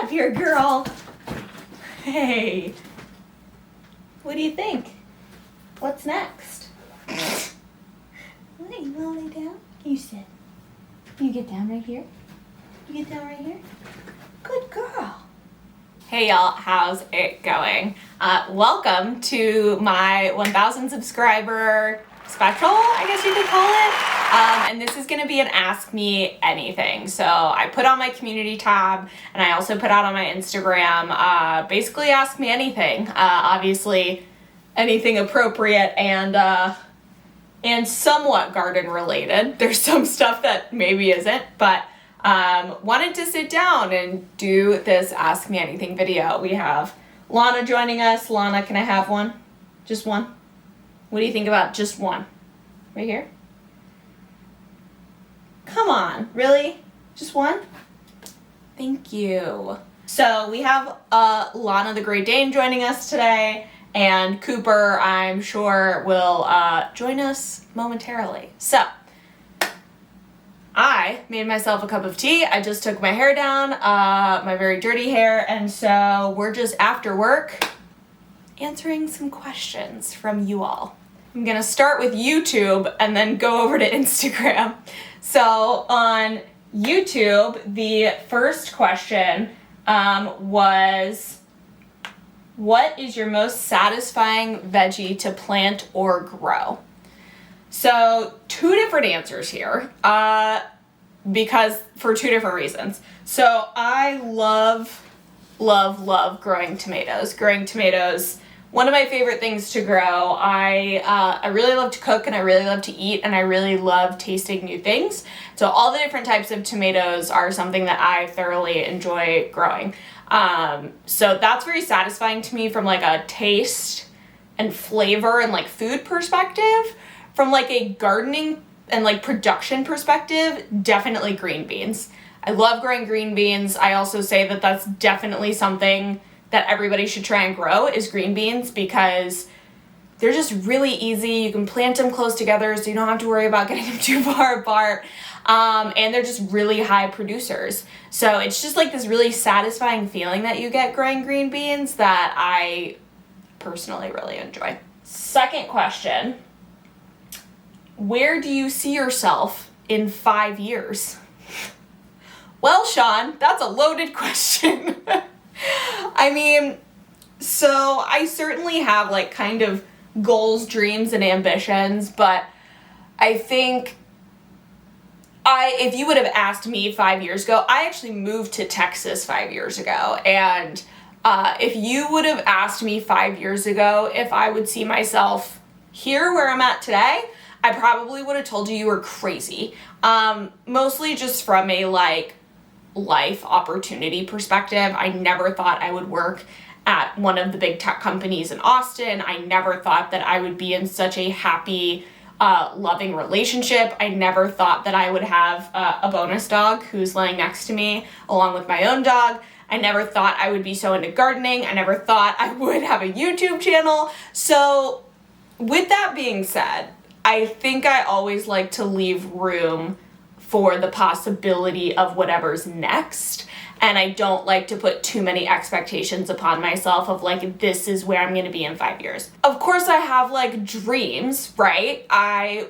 up here, girl. Hey. What do you think? What's next? What, you wanna lay down? You sit. You get down right here. You get down right here. Good girl. Hey y'all, how's it going? Welcome to my 1,000 subscriber special, I guess you could call it. And this is gonna be an Ask Me Anything. So I put on my community tab and I also put out on my Instagram, basically ask me anything. Obviously anything appropriate and somewhat garden related. There's some stuff that maybe isn't, but wanted to sit down and do this Ask Me Anything video. We have Lana joining us. Lana, can I have one? Just one? What do you think about just one? Right here? Come on, really? Just one? Thank you. So we have Lana the Great Dane joining us today, and Cooper, I'm sure, will join us momentarily. So, I made myself a cup of tea. I just took my hair down, my very dirty hair, and so we're just after work answering some questions from you all. I'm gonna start with YouTube and then go over to Instagram. So on YouTube, the first question was, what is your most satisfying veggie to plant or grow? So two different answers here, because for two different reasons. So I love growing tomatoes. Growing tomatoes, one of my favorite things to grow. I really love to cook and I really love to eat and I really love tasting new things. So all the different types of tomatoes are something that I thoroughly enjoy growing. So that's very satisfying to me from like a taste and flavor and like food perspective. From like a gardening and like production perspective, definitely green beans. I love growing green beans. I also say that that's definitely something that everybody should try and grow is green beans because they're just really easy. You can plant them close together so you don't have to worry about getting them too far apart. And they're just really high producers. So it's just like this really satisfying feeling that you get growing green beans that I personally really enjoy. Second question. Where do you see yourself in 5 years? Well, Sean, that's a loaded question. I mean, so I certainly have like kind of goals, dreams, and ambitions, but I think if you would have asked me 5 years ago, I actually moved to Texas 5 years ago, and if you would have asked me 5 years ago if I would see myself here where I'm at today, I probably would have told you were crazy. Mostly just from a like life opportunity perspective. I never thought I would work at one of the big tech companies in Austin. I never thought that I would be in such a happy, loving relationship. I never thought that I would have a bonus dog who's laying next to me along with my own dog. I never thought I would be so into gardening. I never thought I would have a YouTube channel. So with that being said, I think I always like to leave room for the possibility of whatever's next. And I don't like to put too many expectations upon myself of like, this is where I'm gonna be in 5 years. Of course, I have like dreams, right? I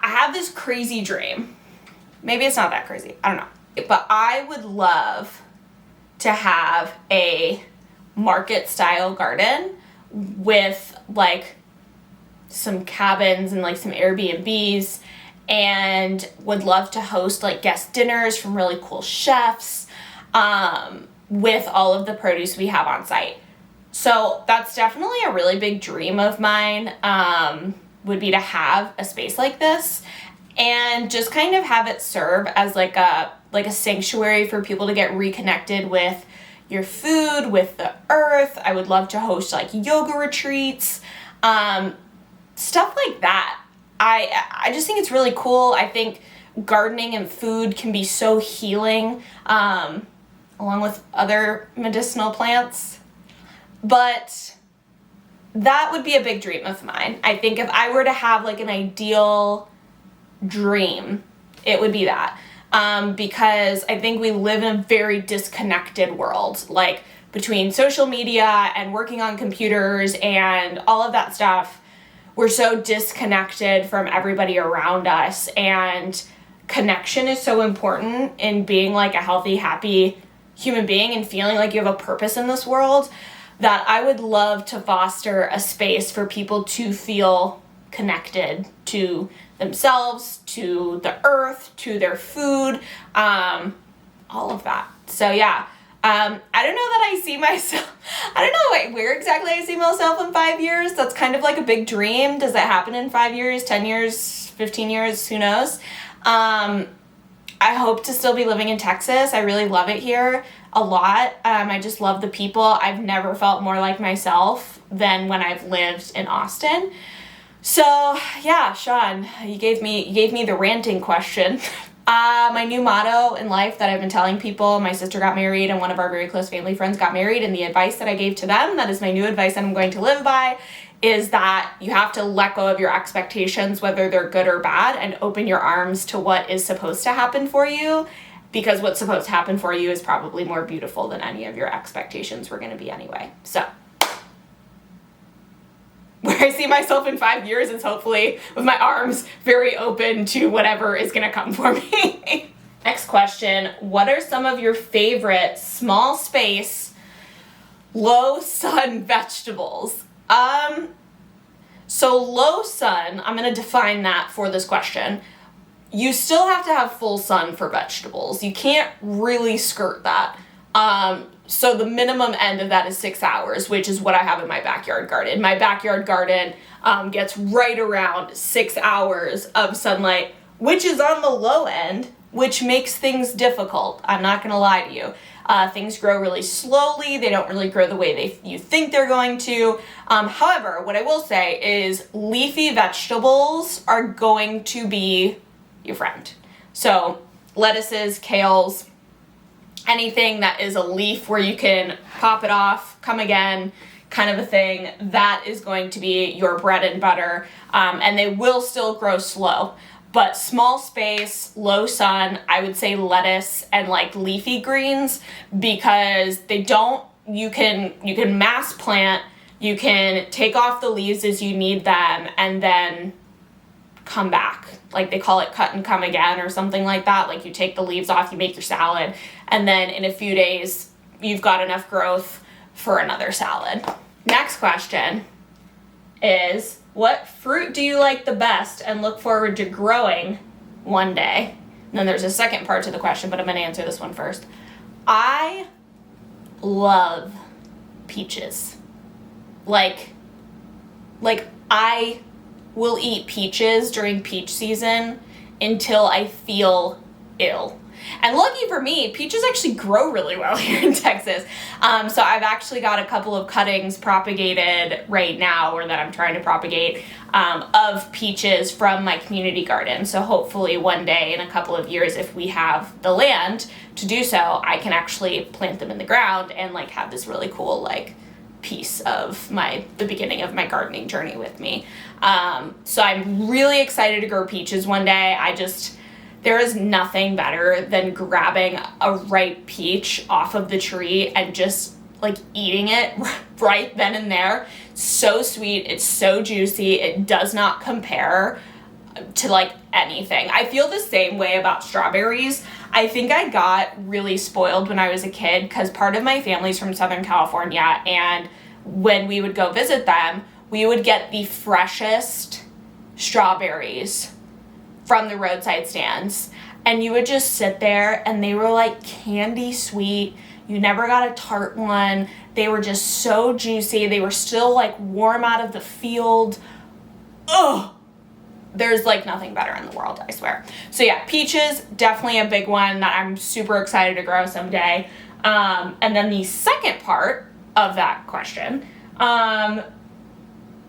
have this crazy dream. Maybe it's not that crazy, I don't know. But I would love to have a market style garden with like some cabins and like some Airbnbs, and would love to host like guest dinners from really cool chefs with all of the produce we have on site. So that's definitely a really big dream of mine, would be to have a space like this and just kind of have it serve as like a sanctuary for people to get reconnected with your food, with the earth. I would love to host like yoga retreats, stuff like that. I just think it's really cool. I think gardening and food can be so healing, along with other medicinal plants. But that would be a big dream of mine. I think if I were to have like an ideal dream, it would be that. because I think we live in a very disconnected world, like between social media and working on computers and all of that stuff. We're so disconnected from everybody around us, and connection is so important in being like a healthy, happy human being and feeling like you have a purpose in this world, that I would love to foster a space for people to feel connected to themselves, to the earth, to their food, all of that. So yeah, I don't know that I see myself, I don't know where exactly I see myself in 5 years. That's kind of like a big dream. Does that happen in 5 years, 10 years, 15 years? Who knows? I hope to still be living in Texas. I really love it here a lot. I just love the people. I've never felt more like myself than when I've lived in Austin. So yeah, Sean, you gave me the ranting question. My new motto in life that I've been telling people, my sister got married and one of our very close family friends got married, and the advice that I gave to them, that is my new advice that I'm going to live by, is that you have to let go of your expectations, whether they're good or bad, and open your arms to what is supposed to happen for you, because what's supposed to happen for you is probably more beautiful than any of your expectations were going to be anyway. So where I see myself in 5 years is hopefully with my arms very open to whatever is going to come for me. Next question, what are some of your favorite small space, low sun vegetables? So low sun, I'm going to define that for this question. You still have to have full sun for vegetables. You can't really skirt that. So the minimum end of that is 6 hours, which is what I have in my backyard garden. My backyard garden gets right around 6 hours of sunlight, which is on the low end, which makes things difficult. I'm not going to lie to you. Things grow really slowly. They don't really grow the way you think they're going to. However, what I will say is leafy vegetables are going to be your friend. So lettuces, kales, anything that is a leaf where you can pop it off, come again, kind of a thing, that is going to be your bread and butter. And they will still grow slow. But small space, low sun, I would say lettuce and like leafy greens, because you can mass plant, you can take off the leaves as you need them and then come back. Like they call it cut and come again or something like that. Like you take the leaves off, you make your salad, and then in a few days, you've got enough growth for another salad. Next question is, what fruit do you like the best and look forward to growing one day? And then there's a second part to the question, but I'm going to answer this one first. I love peaches. Like I will eat peaches during peach season until I feel ill. And lucky for me, peaches actually grow really well here in Texas. So I've actually got a couple of cuttings propagated right now, or that I'm trying to propagate, of peaches from my community garden. So hopefully one day in a couple of years, if we have the land to do so, I can actually plant them in the ground and like have this really cool like piece of the beginning of my gardening journey with me. So I'm really excited to grow peaches one day. There is nothing better than grabbing a ripe peach off of the tree and just like eating it right then and there. So sweet, it's so juicy, it does not compare to like anything. I feel the same way about strawberries. I think I got really spoiled when I was a kid because part of my family's from Southern California, and when we would go visit them, we would get the freshest strawberries from the roadside stands, and you would just sit there and they were like candy sweet. You never got a tart one. They were just so juicy. They were still like warm out of the field. Ugh. There's like nothing better in the world, I swear. So yeah, peaches, definitely a big one that I'm super excited to grow someday. And then the second part of that question,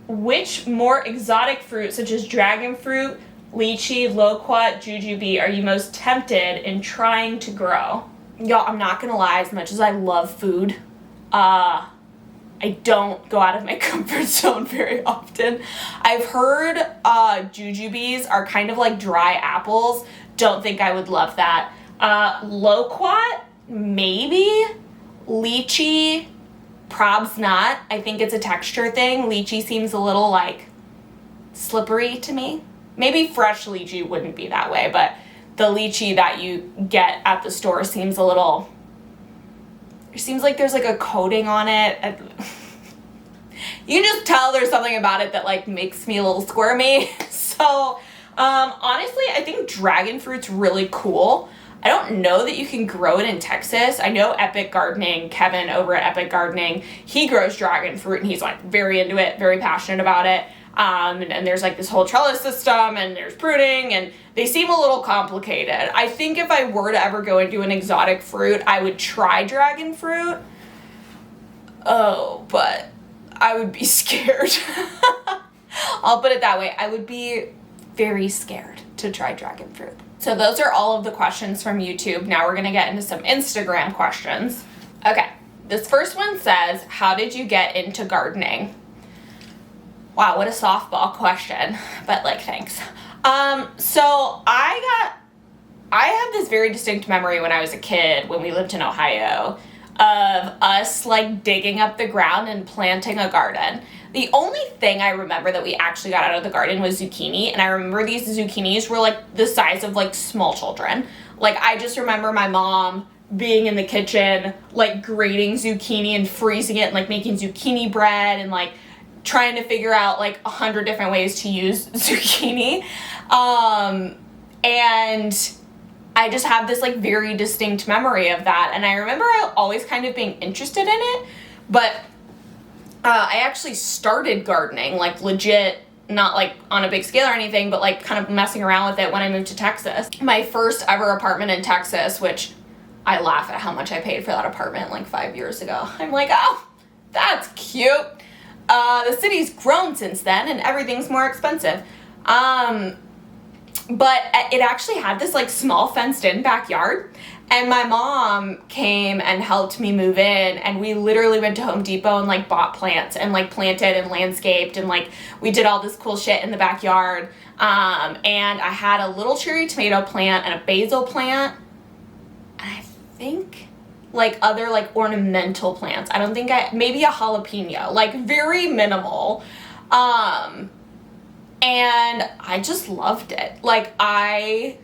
which more exotic fruit such as dragon fruit, lychee, loquat, jujube are you most tempted in trying to grow? Y'all, I'm not gonna lie, as much as I love food, I don't go out of my comfort zone very often. I've heard jujubes are kind of like dry apples. Don't think I would love that. Loquat, maybe. Lychee, probs not. I think it's a texture thing. Lychee seems a little like slippery to me. Maybe fresh lychee wouldn't be that way, but the lychee that you get at the store seems a little, it seems like there's like a coating on it. You can just tell there's something about it that like makes me a little squirmy. So honestly, I think dragon fruit's really cool. I don't know that you can grow it in Texas. I know Epic Gardening, Kevin over at Epic Gardening, he grows dragon fruit and he's like very into it, very passionate about it. And there's like this whole trellis system and there's pruning and they seem a little complicated. I think if I were to ever go into an exotic fruit, I would try dragon fruit. Oh, but I would be scared. I'll put it that way. I would be very scared to try dragon fruit. So those are all of the questions from YouTube. Now we're gonna get into some Instagram questions. Okay, this first one says, how did you get into gardening? Wow, what a softball question, but like, thanks. So I have this very distinct memory when I was a kid, when we lived in Ohio, of us like digging up the ground and planting a garden. The only thing I remember that we actually got out of the garden was zucchini, and I remember these zucchinis were like the size of like small children. Like I just remember my mom being in the kitchen, like grating zucchini and freezing it and like making zucchini bread and like trying to figure out like 100 different ways to use zucchini. And I just have this like very distinct memory of that. And I remember always kind of being interested in it, but I actually started gardening, like legit, not like on a big scale or anything, but like kind of messing around with it when I moved to Texas. My first ever apartment in Texas, which I laugh at how much I paid for that apartment like 5 years ago. I'm like, oh, that's cute. The city's grown since then and everything's more expensive. But it actually had this like small fenced in backyard, and my mom came and helped me move in, and we literally went to Home Depot and like bought plants and like planted and landscaped, and like we did all this cool shit in the backyard. And I had a little cherry tomato plant and a basil plant, and I think like other like ornamental plants. I don't think maybe a jalapeno, like very minimal. And I just loved it. Like I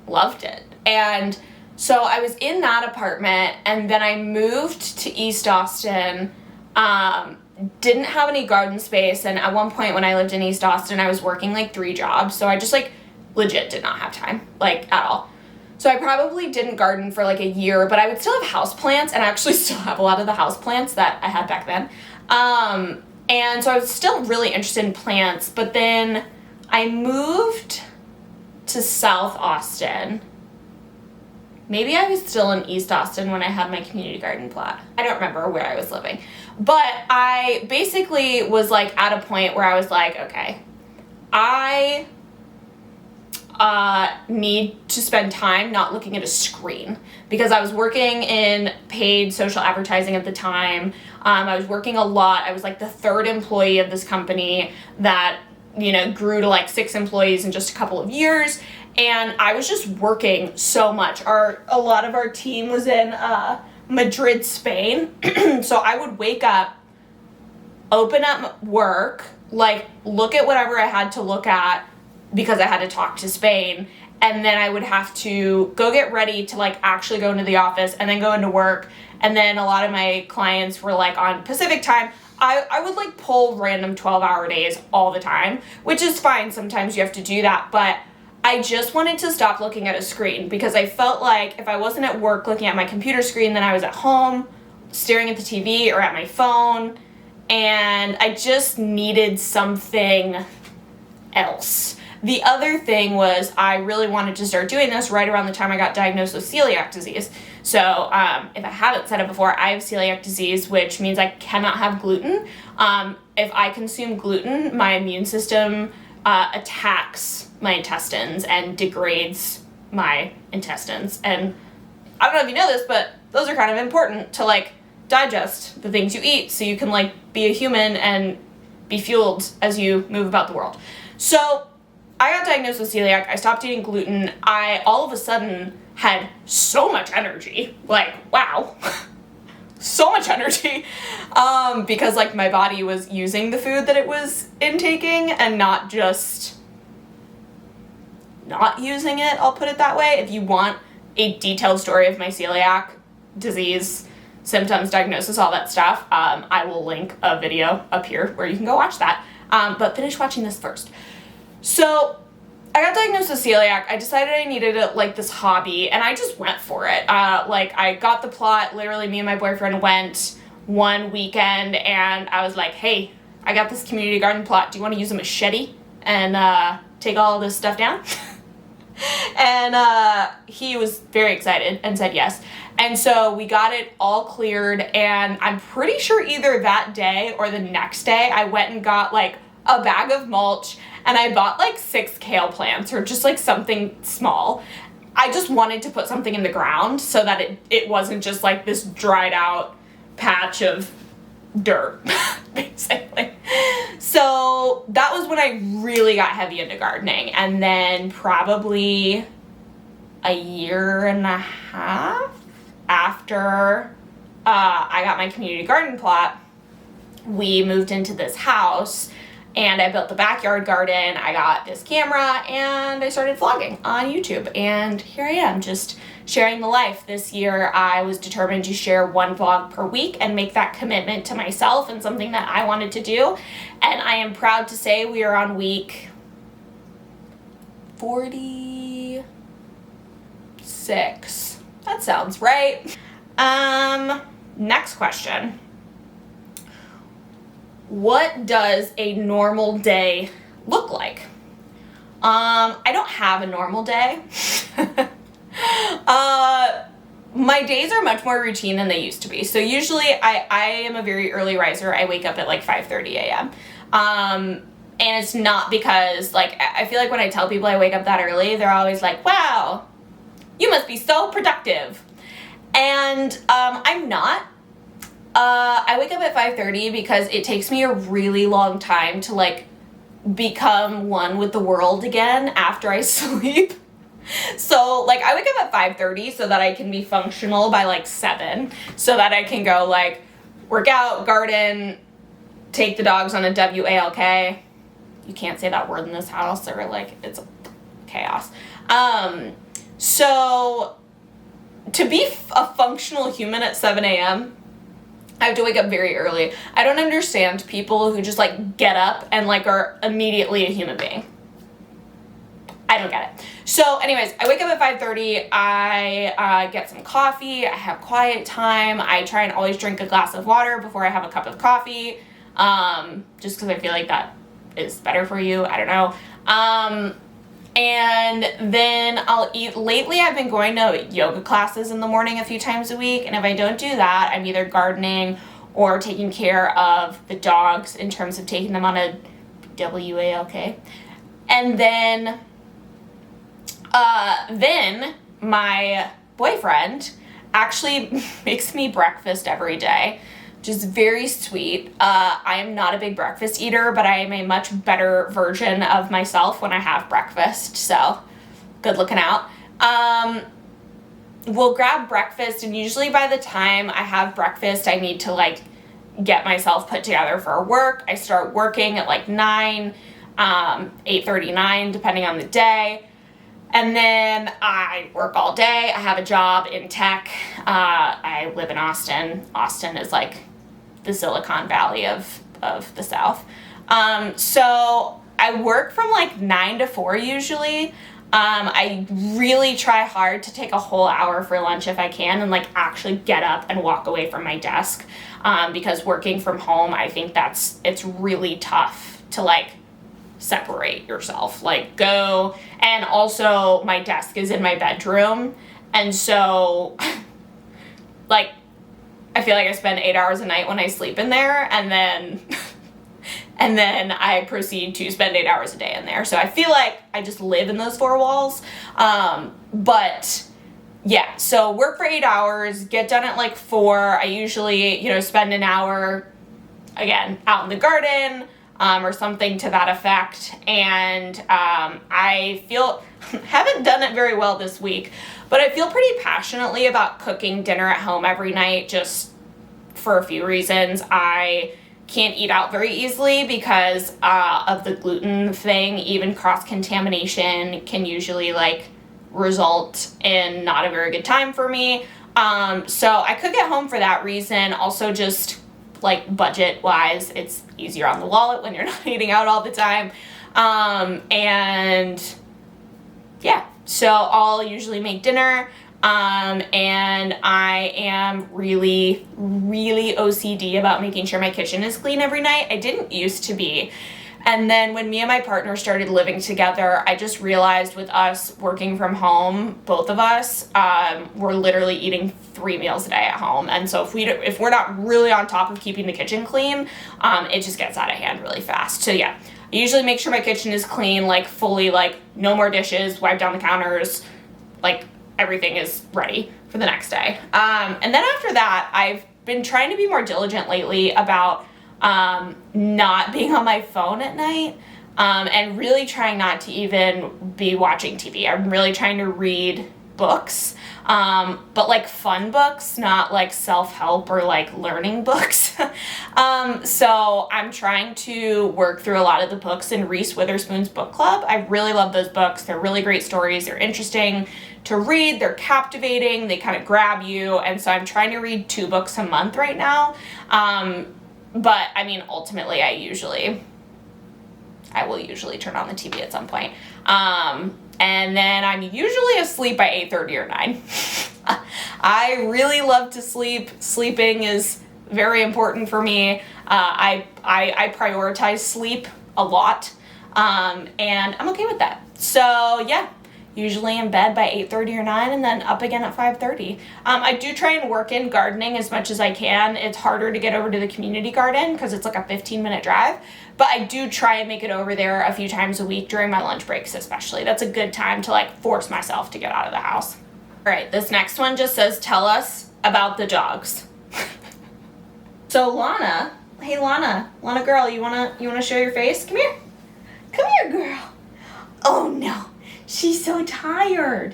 loved it. And so I was in that apartment, and then I moved to East Austin, didn't have any garden space. And at one point when I lived in East Austin, I was working like 3 jobs. So I just like legit did not have time, like at all. So I probably didn't garden for like a year, but I would still have houseplants, and I actually still have a lot of the houseplants that I had back then. And so I was still really interested in plants, but then I moved to South Austin. Maybe I was still in East Austin when I had my community garden plot. I don't remember where I was living. But I basically was like at a point where I was like, okay, I need to spend time not looking at a screen, because I was working in paid social advertising at the time. I was working a lot. I was like the 3rd employee of this company that, you know, grew to like 6 employees in just a couple of years. And I was just working so much. A lot of our team was in Madrid, Spain. So I would wake up, open up work, like look at whatever I had to look at, because I had to talk to Spain, and then I would have to go get ready to like actually go into the office and then go into work. And then a lot of my clients were like on Pacific time. I would like pull random 12-hour days all the time, which is fine. Sometimes you have to do that, but I just wanted to stop looking at a screen, because I felt like if I wasn't at work looking at my computer screen, then I was at home staring at the TV or at my phone, and I just needed something else. The other thing was I really wanted to start doing this right around the time I got diagnosed with celiac disease. So if I haven't said it before, I have celiac disease, which means I cannot have gluten. If I consume gluten, my immune system attacks my intestines and degrades my intestines. And I don't know if you know this, but those are kind of important to like digest the things you eat so you can like be a human and be fueled as you move about the world. So I got diagnosed with celiac. I stopped eating gluten. I all of a sudden had so much energy. Like, wow. So much energy. Because like my body was using the food that it was intaking and not just not using it, I'll put it that way. If you want a detailed story of my celiac disease, symptoms, diagnosis, all that stuff, I will link a video up here where you can go watch that. But finish watching this first. So I got diagnosed with celiac. I decided I needed like this hobby, and I just went for it. Like I got the plot. Literally, me and my boyfriend went one weekend, and I was like, "Hey, I got this community garden plot. Do you want to use a machete and take all this stuff down?" And he was very excited and said yes. And so we got it all cleared, and I'm pretty sure either that day or the next day I went and got like a bag of mulch, and I bought like 6 kale plants or just like something small. I just wanted to put something in the ground so that it wasn't just like this dried out patch of dirt, basically. So that was when I really got heavy into gardening. And then probably a year and a half after I got my community garden plot, we moved into this house, and I built the backyard garden. I got this camera, and I started vlogging on YouTube, and here I am, just sharing the life. This year, I was determined to share 1 vlog per week and make that commitment to myself and something that I wanted to do, and I am proud to say we are on week 46. That sounds right. Next question. What does a normal day look like? I don't have a normal day. My days are much more routine than they used to be. So usually I am a very early riser. I wake up at like 5:30 a.m. And it's not because like, I feel like when I tell people I wake up that early, they're always like, wow, you must be so productive. And I'm not. I wake up at 5:30 because it takes me a really long time to like become one with the world again after I sleep. So like I wake up at 5:30 so that I can be functional by like 7, so that I can go like work out, garden, take the dogs on a WALK. You can't say that word in this house, or like it's chaos. So to be a functional human at 7 a.m., I have to wake up very early. I don't understand people who just like get up and like are immediately a human being. I don't get it. So anyways, I wake up at 5:30. I get some coffee. I have quiet time. I try and always drink a glass of water before I have a cup of coffee. Just because I feel like that is better for you. I don't know. And then I'll eat. Lately, I've been going to yoga classes in the morning a few times a week. And if I don't do that, I'm either gardening or taking care of the dogs in terms of taking them on a WALK. And then my boyfriend actually makes me breakfast every day, which is very sweet. I am not a big breakfast eater, but I am a much better version of myself when I have breakfast, so good looking out. We'll grab breakfast, and usually by the time I have breakfast, I need to like get myself put together for work. I start working at like 9, 8:39, depending on the day. And then I work all day. I have a job in tech. I live in Austin. Austin is like the Silicon Valley of the South. So I work from like 9 to 4 usually. I really try hard to take a whole hour for lunch if I can, and like actually get up and walk away from my desk. Because working from home, I think it's really tough to like separate yourself, like go. And also my desk is in my bedroom, and so like I feel like I spend 8 hours a night when I sleep in there, and then I proceed to spend 8 hours a day in there. So I feel like I just live in those 4 walls. But yeah, so work for 8 hours, get done at like 4. I usually, spend an hour, again, out in the garden, or something to that effect. And I feel, haven't done it very well this week, but I feel pretty passionately about cooking dinner at home every night, just for a few reasons. I can't eat out very easily because of the gluten thing. Even cross-contamination can usually result in not a very good time for me. So I cook at home for that reason. Also just budget wise, it's easier on the wallet when you're not eating out all the time. And yeah, so I'll usually make dinner. And I am really, really OCD about making sure my kitchen is clean every night. I didn't used to be. And then when me and my partner started living together, I just realized with us working from home, both of us, we're literally eating 3 meals a day at home. And so if we're not really on top of keeping the kitchen clean, it just gets out of hand really fast. So yeah, I usually make sure my kitchen is clean, fully, no more dishes, wipe down the counters, everything is ready for the next day. And then after that, I've been trying to be more diligent lately about not being on my phone at night, and really trying not to even be watching TV. I'm really trying to read books, but fun books, not self-help or learning books. So I'm trying to work through a lot of the books in Reese Witherspoon's book club. I really love those books. They're really great stories. They're interesting to read. They're captivating. They kind of grab you. And so I'm trying to read 2 books a month right now. But I mean, ultimately, I will usually turn on the TV at some point. And then I'm usually asleep by 8:30 or 9. I really love to sleep. Sleeping is very important for me. I prioritize sleep a lot. And I'm okay with that. So yeah, usually in bed by 8:30 or 9 and then up again at 5:30. I do try and work in gardening as much as I can. It's harder to get over to the community garden because it's a 15-minute drive. But I do try and make it over there a few times a week during my lunch breaks especially. That's a good time to force myself to get out of the house. All right, this next one just says, tell us about the dogs. So Lana, hey Lana girl, you wanna show your face? Come here girl. Oh no. She's so tired.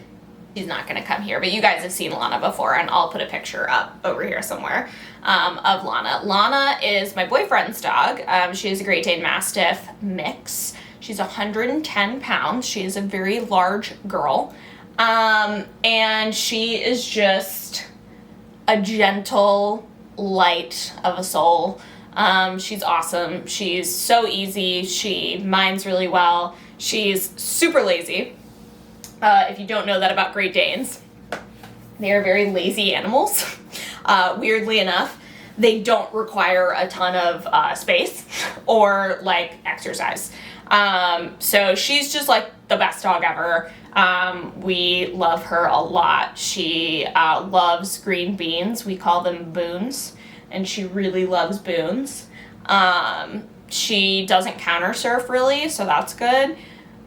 She's not gonna come here, but you guys have seen Lana before, and I'll put a picture up over here somewhere of Lana. Lana is my boyfriend's dog. She is a Great Dane Mastiff mix. She's 110 pounds. She is a very large girl. And she is just a gentle light of a soul. She's awesome. She's so easy. She minds really well. She's super lazy. If you don't know that about Great Danes, they are very lazy animals. Weirdly enough, they don't require a ton of space or exercise. So she's just the best dog ever. We love her a lot. She loves green beans. We call them boons, and she really loves boons. She doesn't counter surf really, so that's good.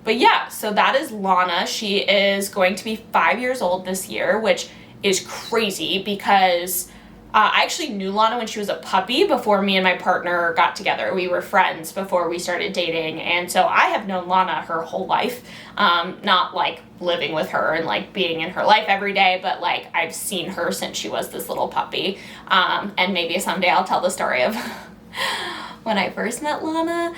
But yeah, so that is Lana. She is going to be 5 years old this year, which is crazy because I actually knew Lana when she was a puppy before me and my partner got together. We were friends before we started dating, and so I have known Lana her whole life. Not living with her and being in her life every day, but I've seen her since she was this little puppy. And maybe someday I'll tell the story of when I first met Lana.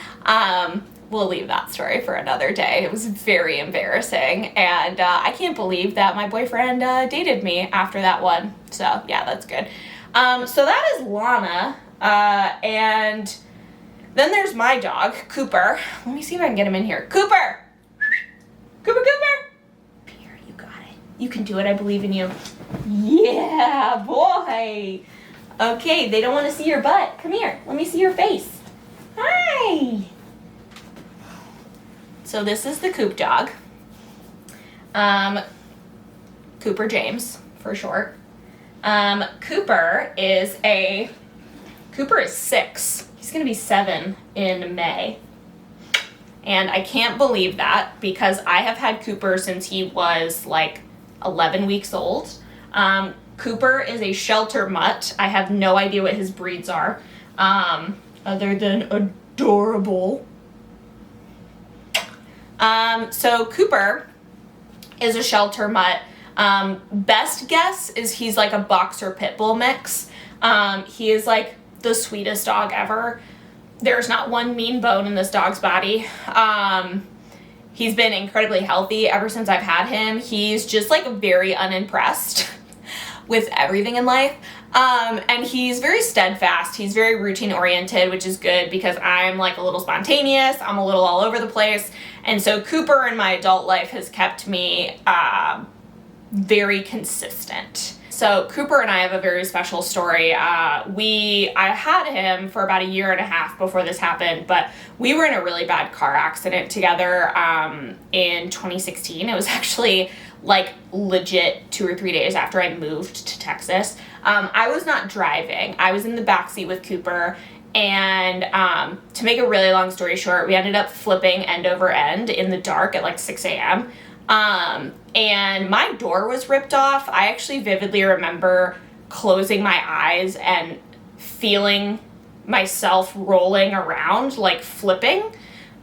We'll leave that story for another day. It was very embarrassing, and I can't believe that my boyfriend dated me after that one. So yeah, that's good. So that is Lana, and then there's my dog, Cooper. Let me see if I can get him in here. Cooper! Cooper! Here, you got it. You can do it, I believe in you. Yeah, boy! Okay, they don't want to see your butt. Come here, let me see your face. Hi! So this is the Coop dog. Cooper James, for short. Cooper is 6. He's gonna be 7 in May. And I can't believe that because I have had Cooper since he was 11 weeks old. Cooper is a shelter mutt. I have no idea what his breeds are, other than adorable. So Cooper is a shelter mutt. Best guess is he's like a boxer pit bull mix. He is like the sweetest dog ever. There's not one mean bone in this dog's body. He's been incredibly healthy ever since I've had him. He's just like very unimpressed with everything in life. And he's very steadfast. He's very routine oriented, which is good because I'm like a little spontaneous. I'm a little all over the place. And so Cooper in my adult life has kept me very consistent. So Cooper and I have a very special story. I had him for about 1.5 years before this happened, but we were in a really bad car accident together in 2016. It was actually like legit 2 or 3 days after I moved to Texas. I was not driving. I was in the backseat with Cooper, and to make a really long story short, we ended up flipping end over end in the dark at like 6 a.m. And my door was ripped off. I actually vividly remember closing my eyes and feeling myself rolling around, like flipping.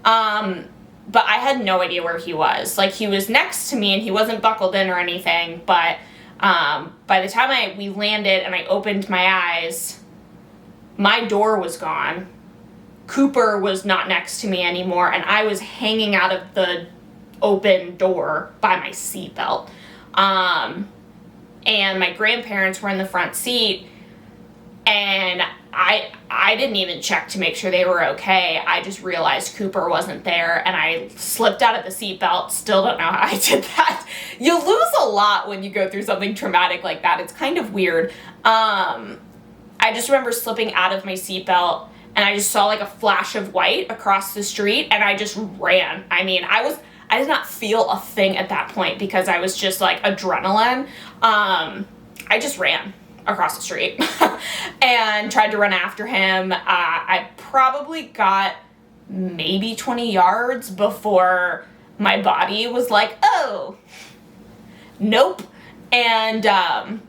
But I had no idea where he was. Like, he was next to me and he wasn't buckled in or anything, but by the time we landed and I opened my eyes, my door was gone. Cooper was not next to me anymore, and I was hanging out of the open door by my seatbelt. And my grandparents were in the front seat, and I didn't even check to make sure they were okay. I just realized Cooper wasn't there, and I slipped out of the seatbelt. Still don't know how I did that. You lose a lot when you go through something traumatic like that. It's kind of weird. I just remember slipping out of my seatbelt, and I just saw like a flash of white across the street, and I just ran. I mean, I did not feel a thing at that point because I was just like adrenaline. I just ran across the street and tried to run after him. I probably got maybe 20 yards before my body was like, oh, nope. And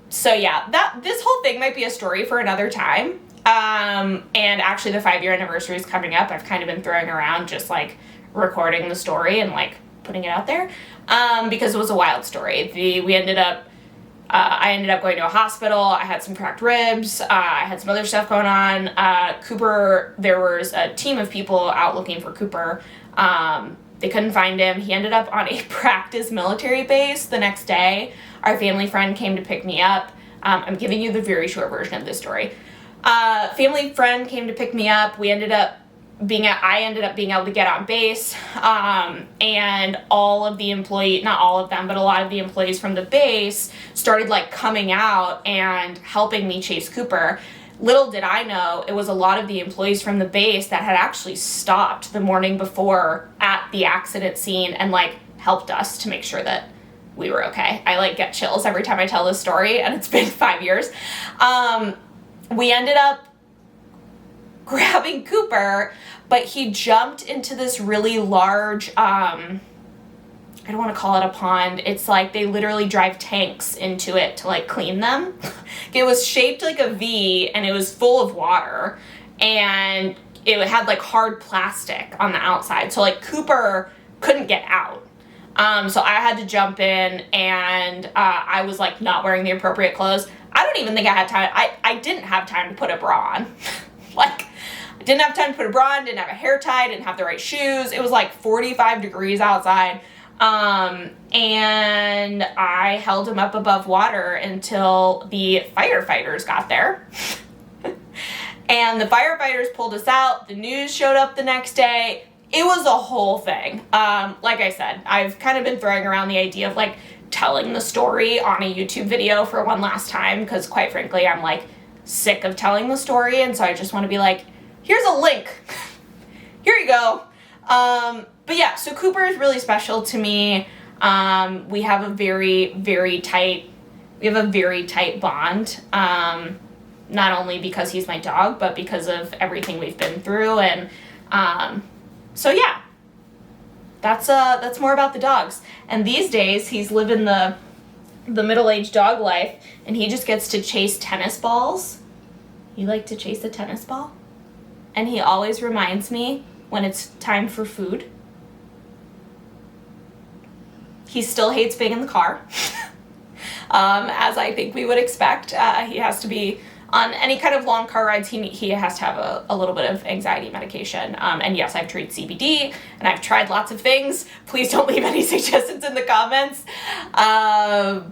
so yeah, this whole thing might be a story for another time. And actually the 5-year anniversary is coming up. I've kind of been throwing around just like recording the story and like putting it out there because it was a wild story. I ended up going to a hospital. I had some cracked ribs. I had some other stuff going on. Cooper, there was a team of people out looking for Cooper. They couldn't find him. He ended up on a practice military base the next day. Our family friend came to pick me up. I'm giving you the very short version of this story. Family friend came to pick me up. I ended up being able to get on base, and all of the employees, not all of them, but a lot of the employees from the base started like coming out and helping me chase Cooper. Little did I know, it was a lot of the employees from the base that had actually stopped the morning before at the accident scene and like helped us to make sure that we were okay. I like get chills every time I tell this story, and it's been 5 years. We ended up grabbing Cooper, but he jumped into this really large, I don't want to call it a pond. It's like they literally drive tanks into it to like clean them. It was shaped like a V, and it was full of water, and it had like hard plastic on the outside. So like Cooper couldn't get out. So I had to jump in, and I was like not wearing the appropriate clothes. I don't even think I had time. I didn't have time to put a bra on. Like, I didn't have time to put a bra on, didn't have a hair tie, didn't have the right shoes. It was like 45 degrees outside. And I held him up above water until the firefighters got there. And the firefighters pulled us out. The news showed up the next day. It was a whole thing. Like I said, I've kind of been throwing around the idea of like telling the story on a YouTube video for one last time, because quite frankly, I'm like sick of telling the story, and so I just want to be like, here's a link. Here you go. But yeah, so Cooper is really special to me. We have a very tight bond. Not only because he's my dog, but because of everything we've been through. And so yeah, that's more about the dogs. And these days he's living the the middle-aged dog life, and he just gets to chase tennis balls. You like to chase a tennis ball? And he always reminds me when it's time for food. He still hates being in the car, as I think we would expect. He has to be on any kind of long car rides. He has to have a little bit of anxiety medication. And yes, I've tried CBD and I've tried lots of things. Please don't leave any suggestions in the comments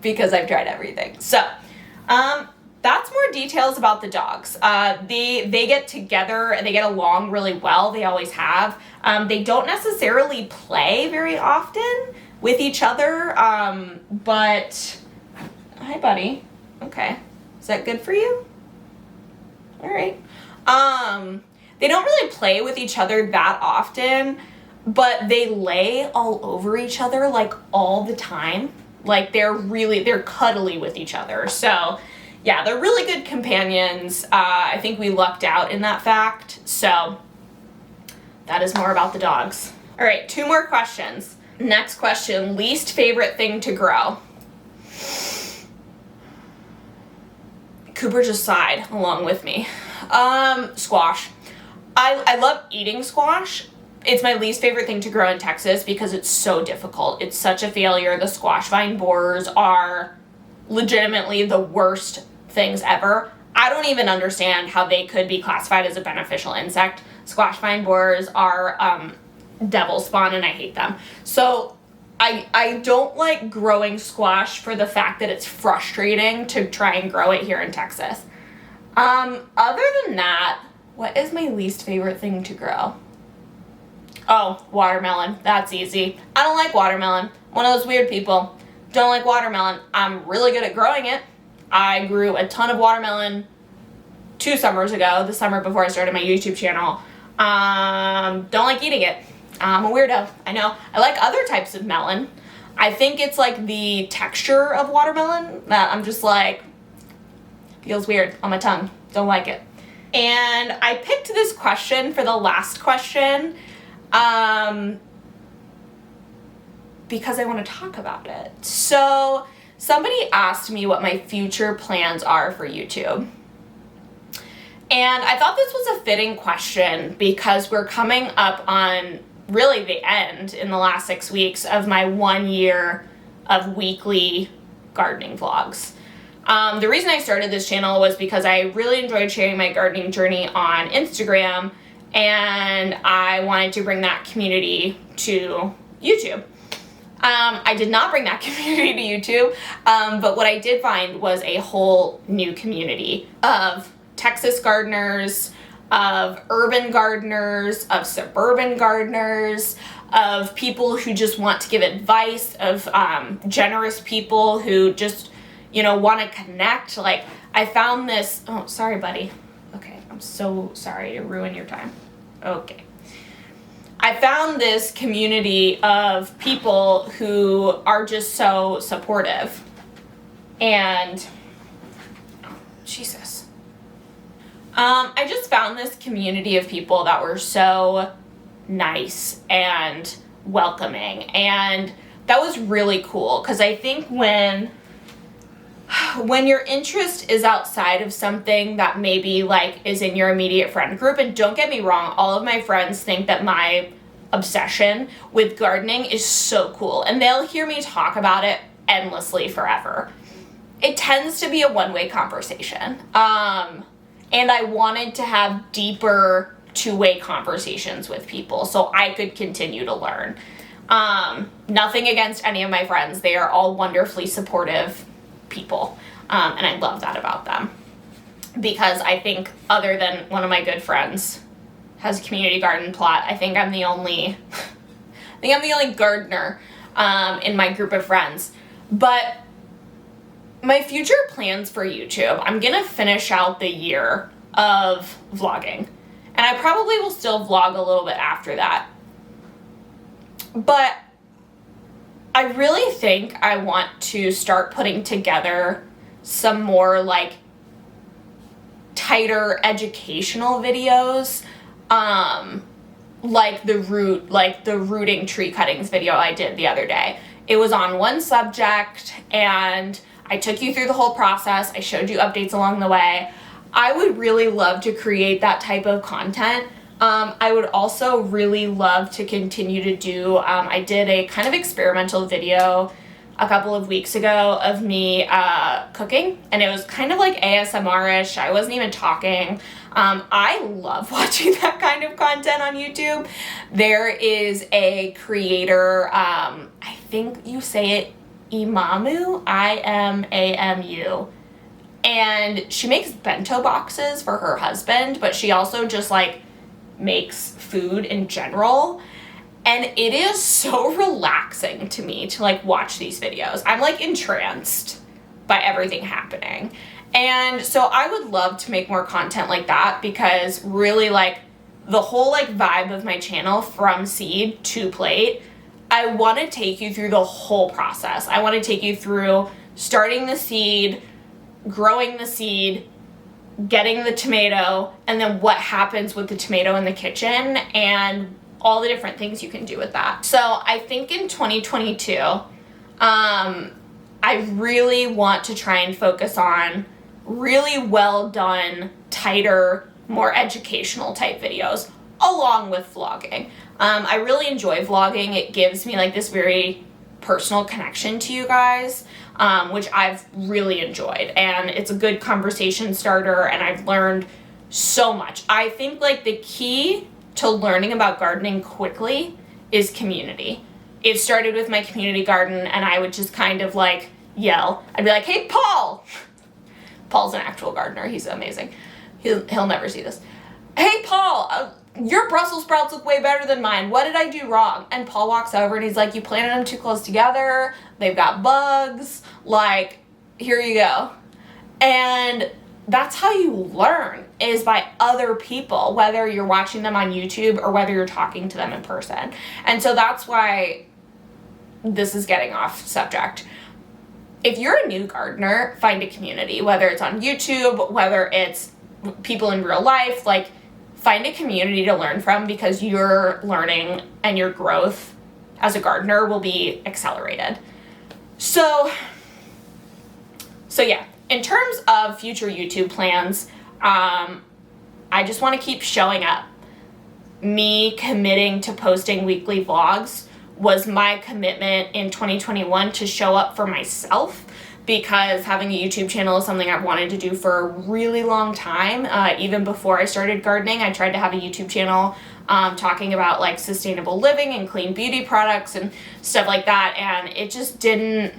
because I've tried everything. So that's more details about the dogs. They get together and they get along really well. They always have. They don't necessarily play very often with each other, but hi, buddy. Okay, is that good for you? All right. They don't really play with each other that often, but they lay all over each other like all the time. Like they're cuddly with each other. So yeah, they're really good companions. I think we lucked out in that fact. So that is more about the dogs. All right, 2 more questions. Next question, least favorite thing to grow. Cooper just sighed along with me. Squash. I love eating squash. It's my least favorite thing to grow in Texas because it's so difficult. It's such a failure. The squash vine borers are legitimately the worst things ever. I don't even understand how they could be classified as a beneficial insect. Squash vine borers are devil spawn and I hate them. So I don't like growing squash for the fact that it's frustrating to try and grow it here in Texas. Other than that, what is my least favorite thing to grow? Oh, watermelon. That's easy. I don't like watermelon. One of those weird people. Don't like watermelon. I'm really good at growing it. I grew a ton of watermelon 2 summers ago, the summer before I started my YouTube channel. Don't like eating it. I'm a weirdo. I know. I like other types of melon. I think it's like the texture of watermelon that I'm just like, feels weird on my tongue. Don't like it. And I picked this question for the last question because I want to talk about it. So somebody asked me what my future plans are for YouTube. And I thought this was a fitting question because we're coming up on really the end in the last 6 weeks of my 1 year of weekly gardening vlogs. The reason I started this channel was because I really enjoyed sharing my gardening journey on Instagram and I wanted to bring that community to YouTube. I did not bring that community to YouTube, but what I did find was a whole new community of Texas gardeners, of urban gardeners, of suburban gardeners, of people who just want to give advice, of generous people who just, want to connect. Like, I found this, oh, sorry, buddy. Okay, I'm so sorry to ruin your time. Okay. I found this community of people who are just so supportive. And, Jesus. I just found this community of people that were so nice and welcoming. And that was really cool because I think when your interest is outside of something that maybe like is in your immediate friend group, and don't get me wrong, all of my friends think that my obsession with gardening is so cool and they'll hear me talk about it endlessly forever. It tends to be a one-way conversation. And I wanted to have deeper two-way conversations with people so I could continue to learn. Nothing against any of my friends. They are all wonderfully supportive people. And I love that about them. Because I think other than one of my good friends has a community garden plot, I think I'm the only gardener in my group of friends. But my future plans for YouTube, I'm gonna finish out the year of vlogging. And I probably will still vlog a little bit after that. But I really think I want to start putting together some more like tighter educational videos. Like the rooting tree cuttings video I did the other day. It was on one subject, and I took you through the whole process. I showed you updates along the way. I would really love to create that type of content. I would also really love to continue to do, I did a kind of experimental video a couple of weeks ago of me cooking, and it was kind of like ASMR-ish. I wasn't even talking. I love watching that kind of content on YouTube. There is a creator, I think you say it Imamu, I-M-A-M-U, and she makes bento boxes for her husband, but she also just like makes food in general. And it is so relaxing to me to like watch these videos. I'm like entranced by everything happening. And so I would love to make more content like that, because really like the whole like vibe of my channel from seed to plate, I want to take you through the whole process. I want to take you through starting the seed, growing the seed, getting the tomato, and then what happens with the tomato in the kitchen, and all the different things you can do with that. So I think in 2022, I really want to try and focus on really well done, tighter, more educational type videos, along with vlogging. I really enjoy vlogging. It gives me like this very personal connection to you guys, which I've really enjoyed. And it's a good conversation starter, and I've learned so much. I think like the key to learning about gardening quickly is community. It started with my community garden, and I would just kind of like yell. I'd be like, hey, Paul! Paul's an actual gardener. He's amazing. He'll never see this. Hey, Paul, your Brussels sprouts look way better than mine. What did I do wrong? And Paul walks over and he's like, you planted them too close together. They've got bugs. Like, here you go. And that's how you learn, is by other people, whether you're watching them on YouTube or whether you're talking to them in person. And so that's why this is getting off subject. If you're a new gardener, find a community, whether it's on YouTube, whether it's people in real life, like find a community to learn from, because your learning and your growth as a gardener will be accelerated. So yeah, in terms of future YouTube plans, I just want to keep showing up. Me committing to posting weekly vlogs was my commitment in 2021 to show up for myself, because having a YouTube channel is something I've wanted to do for a really long time. Even before I started gardening, I tried to have a YouTube channel talking about like sustainable living and clean beauty products and stuff like that, and it just didn't,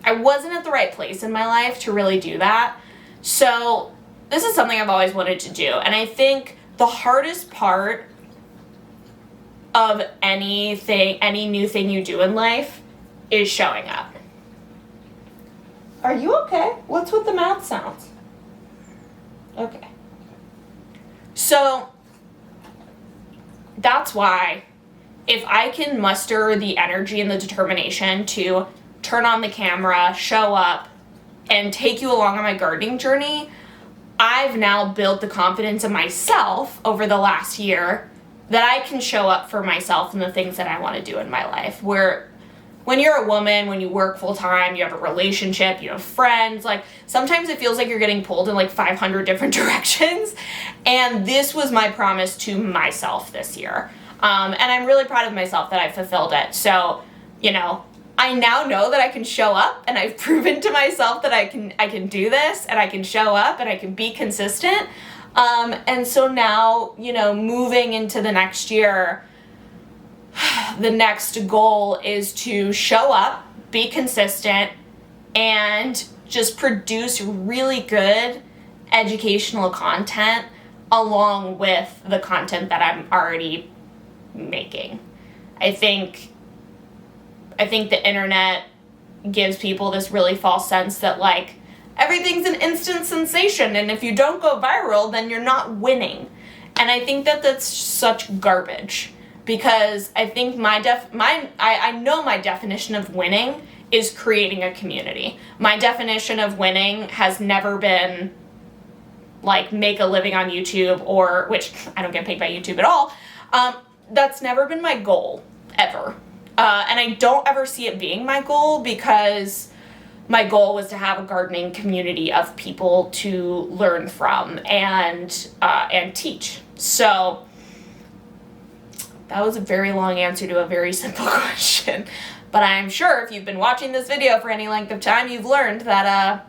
I wasn't at the right place in my life to really do that. So this is something I've always wanted to do, and I think the hardest part of any new thing you do in life is showing up. Are you okay? What's with the mouth sounds? Okay. So that's why if I can muster the energy and the determination to turn on the camera, show up, and take you along on my gardening journey, I've now built the confidence in myself over the last year that I can show up for myself and the things that I want to do in my life. Where when you're a woman, when you work full time, you have a relationship, you have friends, like sometimes it feels like you're getting pulled in like 500 different directions. And this was my promise to myself this year. And I'm really proud of myself that I fulfilled it. So, you know, I now know that I can show up, and I've proven to myself that I can do this, and I can show up, and I can be consistent. And so now, you know, moving into the next year, the next goal is to show up, be consistent, and just produce really good educational content along with the content that I'm already making. I think the internet gives people this really false sense that like everything's an instant sensation, and if you don't go viral, then you're not winning. And I think that that's such garbage, because I think I know my definition of winning is creating a community. My definition of winning has never been like make a living on YouTube, or which I don't get paid by YouTube at all. That's never been my goal ever. And I don't ever see it being my goal, because my goal was to have a gardening community of people to learn from and teach. So that was a very long answer to a very simple question. But I'm sure if you've been watching this video for any length of time, you've learned that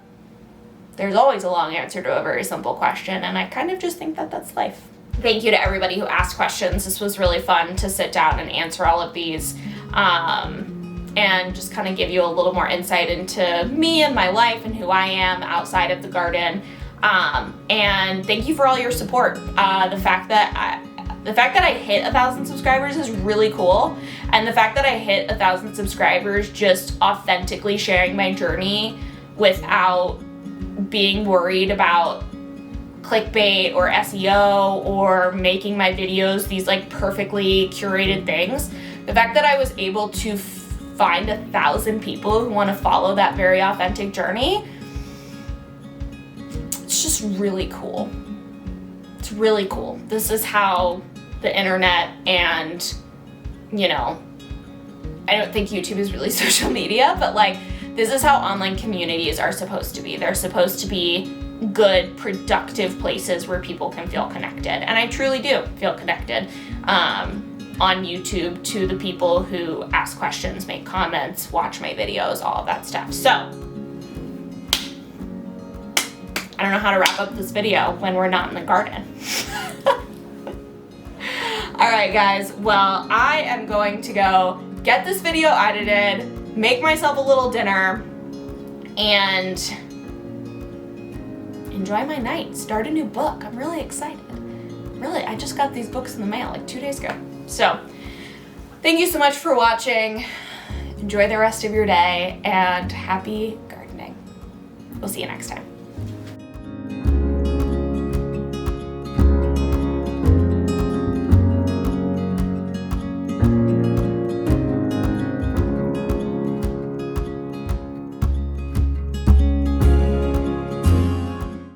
there's always a long answer to a very simple question. And I kind of just think that that's life. Thank you to everybody who asked questions. This was really fun to sit down and answer all of these. And just kind of give you a little more insight into me and my life and who I am outside of the garden. And thank you for all your support. The fact that I hit 1,000 subscribers is really cool. And the fact that I hit 1,000 subscribers just authentically sharing my journey without being worried about clickbait or SEO or making my videos these like perfectly curated things. The fact that I was able to find 1,000 people who want to follow that very authentic journey, it's just really cool. It's really cool. This is how the internet and, you know, I don't think YouTube is really social media, but like, this is how online communities are supposed to be. They're supposed to be good, productive places where people can feel connected. And I truly do feel connected on YouTube to the people who ask questions, make comments, watch my videos, all of that stuff. So I don't know how to wrap up this video when we're not in the garden. All right, guys. Well, I am going to go get this video edited, make myself a little dinner, and enjoy my night. Start a new book. I'm really excited. Really, I just got these books in the mail like 2 days ago. So, thank you so much for watching. Enjoy the rest of your day, and happy gardening. We'll see you next time.